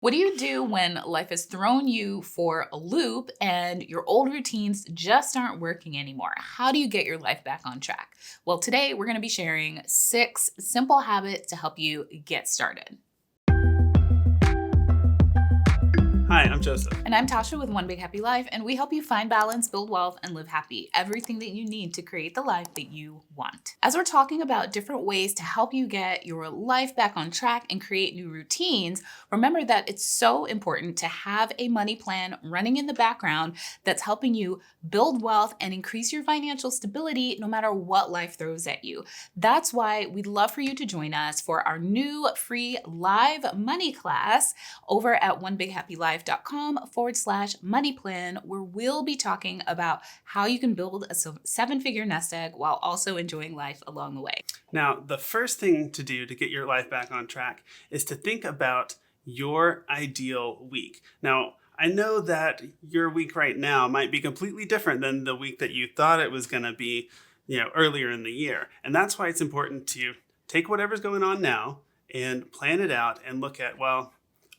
What do you do when life has thrown you for a loop and your old routines just aren't working anymore? How do you get your life back on track? Well, today we're going to be sharing 6 simple habits to help you get started. Hi, I'm Joseph. And I'm Tasha with One Big Happy Life, and we help you find balance, build wealth, and live happy. Everything that you need to create the life that you want. As we're talking about different ways to help you get your life back on track and create new routines, remember that it's so important to have a money plan running in the background that's helping you build wealth and increase your financial stability no matter what life throws at you. That's why we'd love for you to join us for our new free live money class over at onebighappylife.com/money plan, where we'll be talking about how you can build a 7-figure nest egg while also enjoying life along the way. Now, the first thing to do to get your life back on track is to think about your ideal week. Now, I know that your week right now might be completely different than the week that you thought it was going to be, earlier in the year. And that's why it's important to take whatever's going on now and plan it out and look at, well,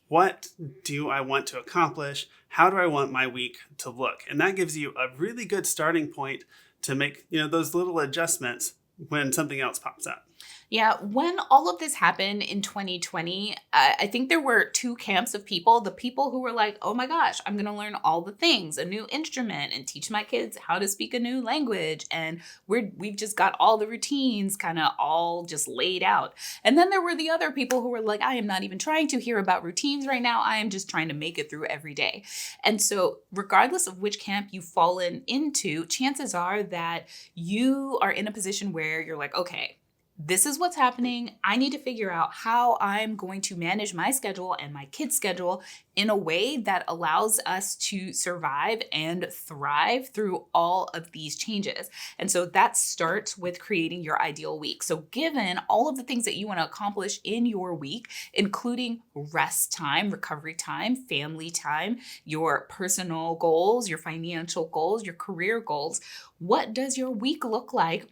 what do I want to accomplish? How do I want my week to look? And that gives you a really good starting point to make, those little adjustments when something else pops up. Yeah, when all of this happened in 2020, I think there were 2 camps of people. The people who were like, oh my gosh, I'm going to learn all the things, a new instrument, and teach my kids how to speak a new language. And we've just got all the routines kind of all just laid out. And then there were the other people who were like, I am not even trying to hear about routines right now. I am just trying to make it through every day. And so regardless of which camp you've fallen into, chances are that you are in a position where you're like, okay, this is what's happening. I need to figure out how I'm going to manage my schedule and my kids' schedule in a way that allows us to survive and thrive through all of these changes. And so that starts with creating your ideal week. So given all of the things that you want to accomplish in your week, including rest time, recovery time, family time, your personal goals, your financial goals, your career goals, what does your week look like?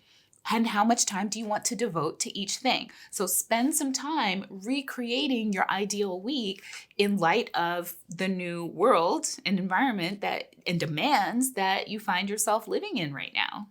And how much time do you want to devote to each thing? So spend some time recreating your ideal week in light of the new world and environment and demands that you find yourself living in right now.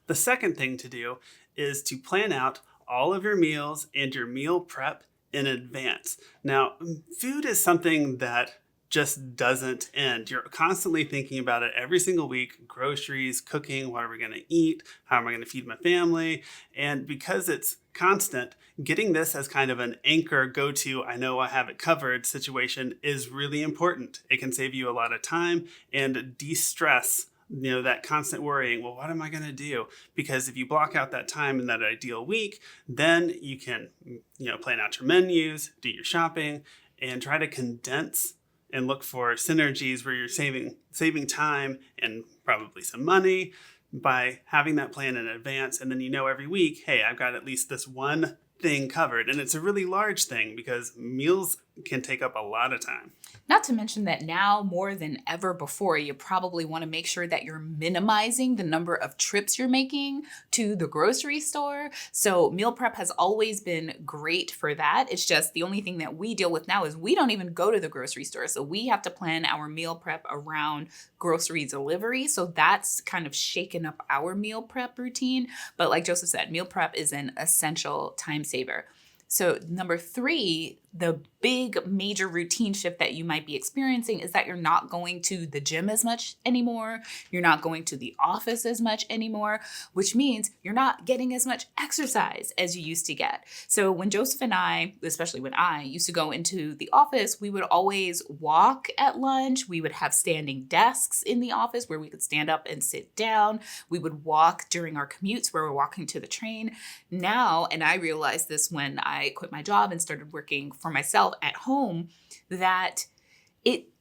The second thing to do is to plan out all of your meals and your meal prep in advance. Now, food is something that just doesn't end. You're constantly thinking about it every single week: groceries, cooking, what are we going to eat? How am I going to feed my family? And because it's constant, getting this as kind of an anchor, go-to, I know I have it covered situation is really important. It can save you a lot of time and de-stress that constant worrying. Well, what am I going to do? Because if you block out that time in that ideal week, then you can, plan out your menus, do your shopping, and try to condense and look for synergies where you're saving time and probably some money by having that plan in advance. And then every week, hey, I've got at least this one thing covered. And it's a really large thing because meals can take up a lot of time. Not to mention that now more than ever before, you probably want to make sure that you're minimizing the number of trips you're making to the grocery store. So meal prep has always been great for that. It's just the only thing that we deal with now is we don't even go to the grocery store. So we have to plan our meal prep around grocery delivery. So that's kind of shaken up our meal prep routine. But like Joseph said, meal prep is an essential time saver. So number 3, the big major routine shift that you might be experiencing is that you're not going to the gym as much anymore. You're not going to the office as much anymore, which means you're not getting as much exercise as you used to get. So when Joseph and I, especially when I used to go into the office, we would always walk at lunch. We would have standing desks in the office where we could stand up and sit down. We would walk during our commutes where we're walking to the train. Now, and I realized this when I quit my job and started working for myself at home, that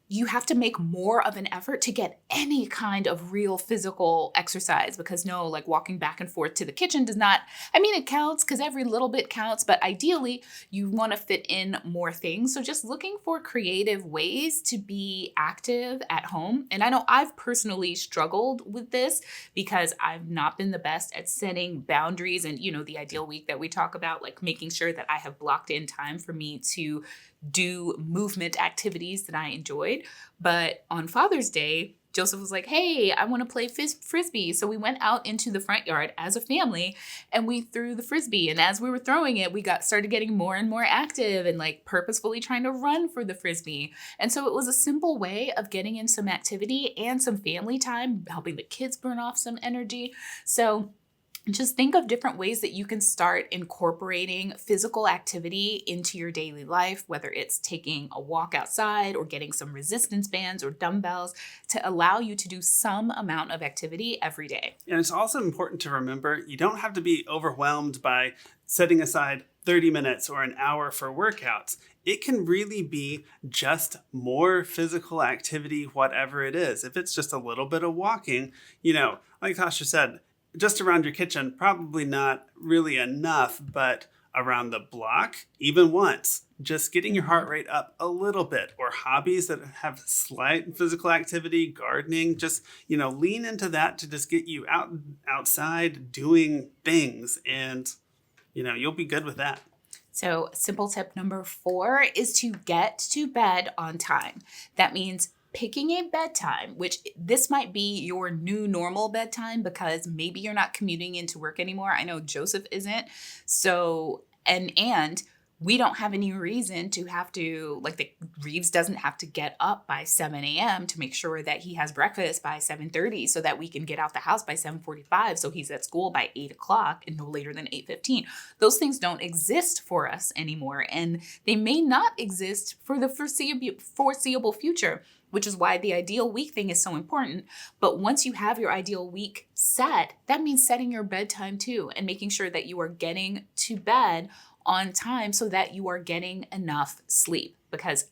you have to make more of an effort to get any kind of real physical exercise because like walking back and forth to the kitchen does not, it counts because every little bit counts, but ideally you want to fit in more things. So just looking for creative ways to be active at home. And I know I've personally struggled with this because I've not been the best at setting boundaries and, the ideal week that we talk about, like making sure that I have blocked in time for me to do movement activities that I enjoyed. But on Father's Day, Joseph was like, hey, I want to play frisbee. So we went out into the front yard as a family and we threw the frisbee. And as we were throwing it, we started getting more and more active and like purposefully trying to run for the frisbee. And so it was a simple way of getting in some activity and some family time, helping the kids burn off some energy. So just think of different ways that you can start incorporating physical activity into your daily life, whether it's taking a walk outside or getting some resistance bands or dumbbells to allow you to do some amount of activity every day. And it's also important to remember you don't have to be overwhelmed by setting aside 30 minutes or an hour for workouts. It can really be just more physical activity, whatever it is. If it's just a little bit of walking, like Tasha said, just around your kitchen, probably not really enough, but around the block, even once, just getting your heart rate up a little bit, or hobbies that have slight physical activity, gardening, just, lean into that to just get you outside doing things, and, you'll be good with that. So simple tip number 4 is to get to bed on time. That means picking a bedtime, which this might be your new normal bedtime because maybe you're not commuting into work anymore. I know Joseph isn't. So, and we don't have any reason to have to, Reeves doesn't have to get up by 7 a.m. to make sure that he has breakfast by 7:30 so that we can get out the house by 7:45 so he's at school by 8 o'clock and no later than 8:15. Those things don't exist for us anymore, and they may not exist for the foreseeable future, which is why the ideal week thing is so important. But once you have your ideal week set, that means setting your bedtime too and making sure that you are getting to bed on time so that you are getting enough sleep. Because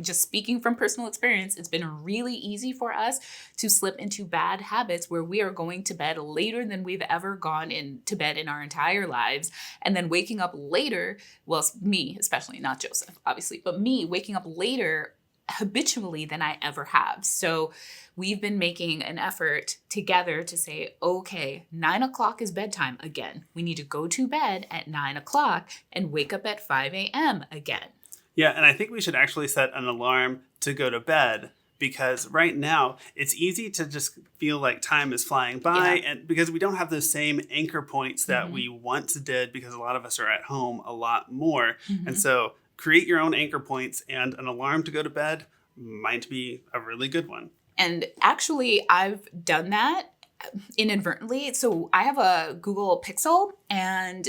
just speaking from personal experience, it's been really easy for us to slip into bad habits where we are going to bed later than we've ever gone to bed in our entire lives. And then waking up later, well, me especially, not Joseph, obviously, but me waking up later habitually than I ever have. So we've been making an effort together to say, okay, 9 o'clock is bedtime again. We need to go to bed at 9 o'clock and wake up at 5 a.m. again. Yeah, and I think we should actually set an alarm to go to bed, because right now it's easy to just feel like time is flying by, and because we don't have those same anchor points that we once did, because a lot of us are at home a lot more. And so create your own anchor points, and an alarm to go to bed might be a really good one. And actually, I've done that inadvertently. So I have a Google Pixel, and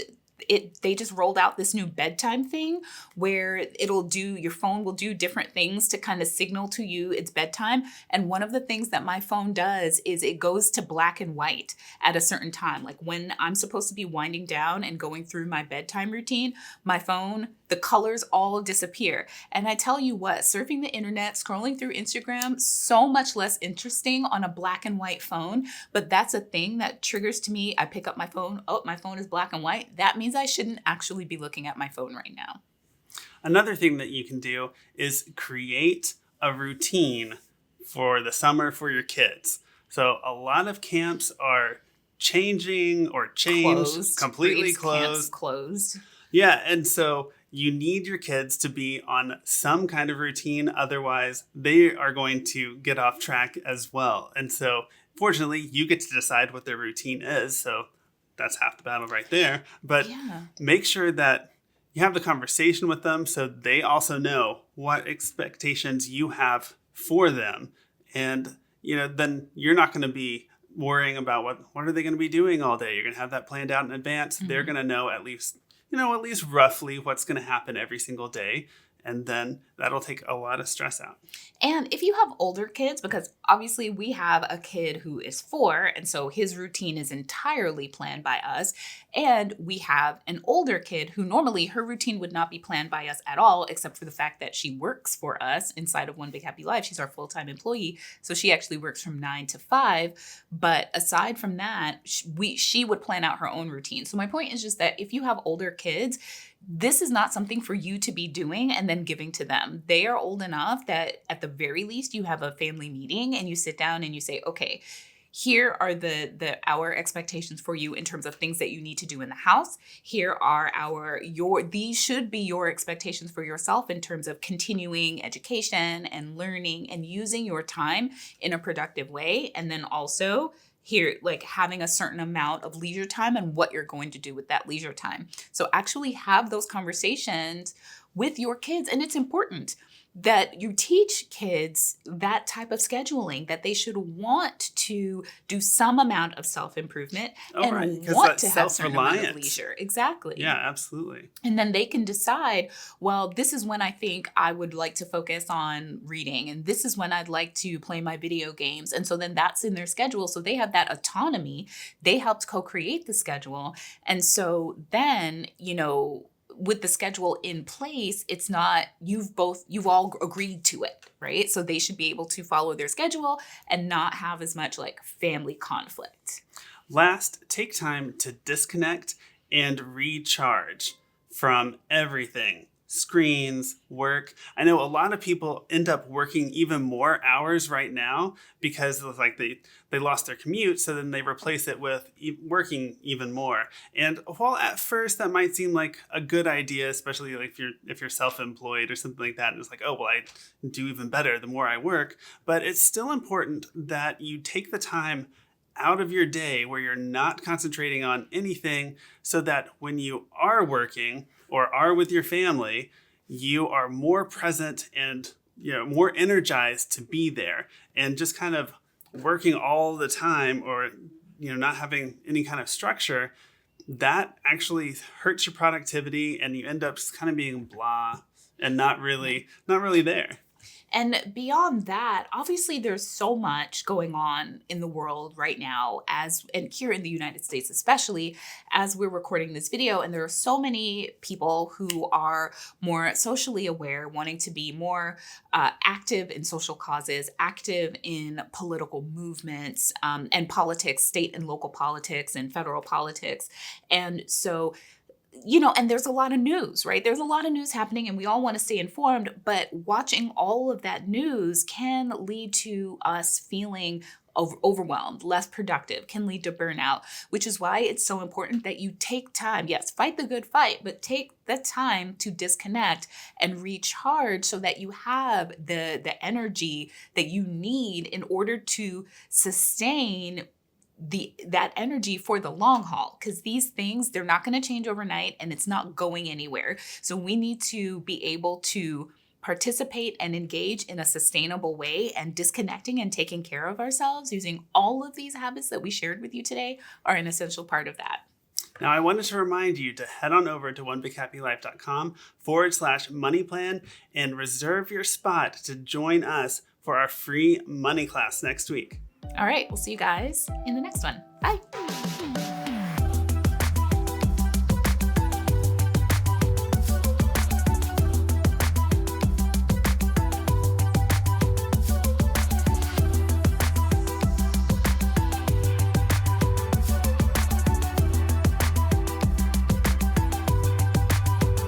they just rolled out this new bedtime thing where your phone will do different things to kind of signal to you it's bedtime. And one of the things that my phone does is it goes to black and white at a certain time. Like when I'm supposed to be winding down and going through my bedtime routine, my phone, the colors all disappear. And I tell you what, surfing the internet, scrolling through Instagram, so much less interesting on a black and white phone. But that's a thing that triggers to me. I pick up my phone. Oh, my phone is black and white. That means I shouldn't actually be looking at my phone right now. Another thing that you can do is create a routine for the summer for your kids. So a lot of camps are changing or changed, completely closed. Closed. Yeah, and so you need your kids to be on some kind of routine. Otherwise, they are going to get off track as well. And so fortunately, you get to decide what their routine is. So that's half the battle right there. But make sure that you have the conversation with them so they also know what expectations you have for them. And, then you're not going to be worrying about what are they going to be doing all day. You're going to have that planned out in advance. They're going to know at least roughly what's going to happen every single day. And then that'll take a lot of stress out. And if you have older kids, because obviously we have a kid who is 4, and so his routine is entirely planned by us. And we have an older kid who normally her routine would not be planned by us at all, except for the fact that she works for us inside of One Big Happy Life. She's our full-time employee. So she actually works from 9 to 5. But aside from that, she would plan out her own routine. So my point is just that if you have older kids, this is not something for you to be doing and then giving to them. They are old enough that at the very least you have a family meeting and you sit down and you say, okay, here are the our expectations for you in terms of things that you need to do in the house. Here are these should be your expectations for yourself in terms of continuing education and learning and using your time in a productive way. And then also here, like having a certain amount of leisure time and what you're going to do with that leisure time. So actually have those conversations with your kids. And it's important that you teach kids that type of scheduling, that they should want to do some amount of self-improvement Oh, right. and Because want that's to have a certain amount of self-reliance. leisure. Exactly. Yeah, absolutely. And then they can decide, well, this is when I think I would like to focus on reading, and this is when I'd like to play my video games. And so then that's in their schedule. So they have that autonomy. They helped co-create the schedule. And so then, with the schedule in place, it's not, you've all agreed to it, right? So they should be able to follow their schedule and not have as much like family conflict. Last, take time to disconnect and recharge from everything. Screens, work. I know a lot of people end up working even more hours right now because of like they lost their commute, so then they replace it with working even more. And while at first that might seem like a good idea, especially like if you're self-employed or something like that, and it's like, oh well, I do even better the more I work, but it's still important that you take the time out of your day where you're not concentrating on anything, so that when you are working or are with your family, you are more present and more energized to be there. And just kind of working all the time, or not having any kind of structure, that actually hurts your productivity, and you end up just kind of being blah and not really there. And beyond that, obviously there's so much going on in the world right now, and here in the United States, especially as we're recording this video. And there are so many people who are more socially aware, wanting to be more active in social causes, active in political movements, and politics, state and local politics and federal politics. And so and there's a lot of news, right? There's a lot of news happening and we all want to stay informed, but watching all of that news can lead to us feeling overwhelmed, less productive, can lead to burnout, which is why it's so important that you take time. Yes, fight the good fight, but take the time to disconnect and recharge so that you have the energy that you need in order to sustain that energy for the long haul, because these things, they're not going to change overnight and it's not going anywhere. So we need to be able to participate and engage in a sustainable way, and disconnecting and taking care of ourselves using all of these habits that we shared with you today are an essential part of that. Now, I wanted to remind you to head on over to onebighappylife.com/money plan and reserve your spot to join us for our free money class next week. All right, we'll see you guys in the next one. Bye.